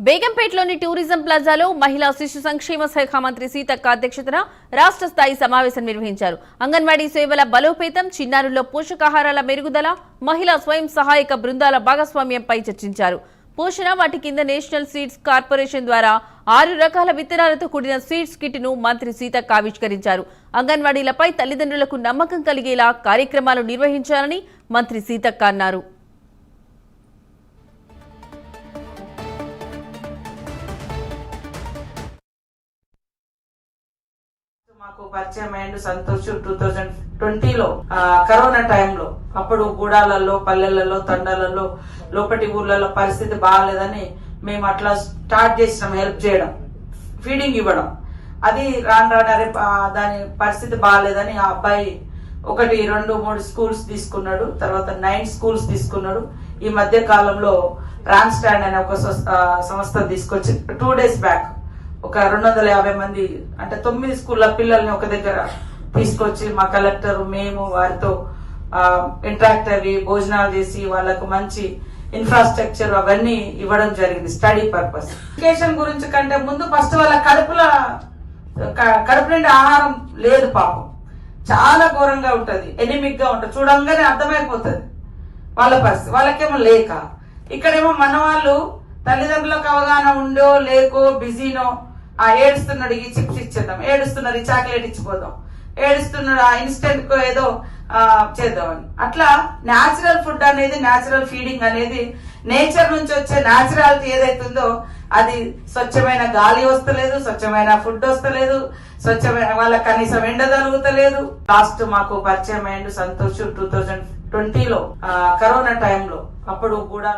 బేగంపేటలోని tourism ప్లాజాలో మహిళా శిశు సంక్షేమ శాఖ మంత్రి సీతక్క అధ్యక్షతన రాష్ట్ర స్థాయి సమావేశం నిర్వహించారు. అంగన్వాడీ సేవల బలోపేతం, చిన్నారుల్లో పోషకాహారాల మెరుగుదల, మహిళా స్వయం సహాయక బృందాల భాగస్వామ్యంపై చర్చించారు. పోషణ వాటి కింద నేషనల్ సీడ్స్ కార్పొరేషన్ ద్వారా 6 రకాల విత్తనాలతో కూడిన సీడ్స్ కిట్ ను మంత్రి సీతక్క ఆవిష్కరించారు. అంగన్వాడీలపై తల్లిదండ్రులకు నమ్మకం కలిగేలా కార్యక్రమాలు నిర్వహించాలని మంత్రి సీతక్క అన్నారు. మాకు పరిచయం అయ్యిండు సంతోష్ 2020లో కరోనా టైంలో. అప్పుడు గూడాలలో, పల్లెలలో, తండాలలో, లోపటి ఊర్లలో పరిస్థితి బాగాలేదని మేము అట్లా స్టార్ట్ చేసినాం హెల్ప్ చేయడం, ఫీడింగ్ ఇవ్వడం. అది రాను దాని పరిస్థితి బాగాలేదని ఆ అబ్బాయి 1, 2, 3 స్కూల్స్ తీసుకున్నాడు. తర్వాత 9 స్కూల్స్ తీసుకున్నాడు. ఈ మధ్య కాలంలో రామ్స్టాండ్ అనే ఒక సంస్థ తీసుకొచ్చి 2 days బ్యాక్ ఒక 250 మంది అంటే 9 స్కూళ్ళ పిల్లల్ని ఒక దగ్గర తీసుకొచ్చి మా కలెక్టర్ మేము వారితో ఇంటరాక్ట్ అవి భోజనాలు చేసి వాళ్ళకు మంచి ఇన్ఫ్రాస్ట్రక్చర్ అవన్నీ ఇవ్వడం జరిగింది స్టడీ పర్పస్. ఎడ్యుకేషన్ గురించి కంటే ముందు ఫస్ట్ వాళ్ళ కడుపు నిండి ఆహారం లేదు పాపం, చాలా ఘోరంగా ఉంటది, ఎనిమిక్ గా ఉంటది, చూడంగానే అర్థమైపోతుంది వాళ్ళ పరిస్థితి. వాళ్ళకేమో లేక, ఇక్కడేమో మన వాళ్ళు తల్లిదండ్రులకు అవగాహన ఉండో లేకో బిజీనో ఏడుస్తున్నాడు ఈ చిప్స్ ఇచ్చేద్దాం, ఏడుస్తున్నారు ఈ చాక్లెట్ ఇచ్చిపోదాం, ఏడుస్తున్నాడు ఆ ఇన్స్టెంట్ ఏదో చేద్దామని. అట్లా న్యాచురల్ ఫుడ్ అనేది, న్యాచురల్ ఫీడింగ్ అనేది, నేచర్ నుంచి వచ్చే న్యాచురాలిటీ ఏదైతుందో అది స్వచ్ఛమైన గాలి వస్తలేదు, స్వచ్ఛమైన ఫుడ్ వస్తలేదు, స్వచ్ఛమైన వాళ్ళ కనీసం ఎండ తలుగుతలేదు. లాస్ట్ మాకు పరిచయం అయ్యిండు సంతోష్ 2020లో కరోనా టైంలో. అప్పుడు కూడా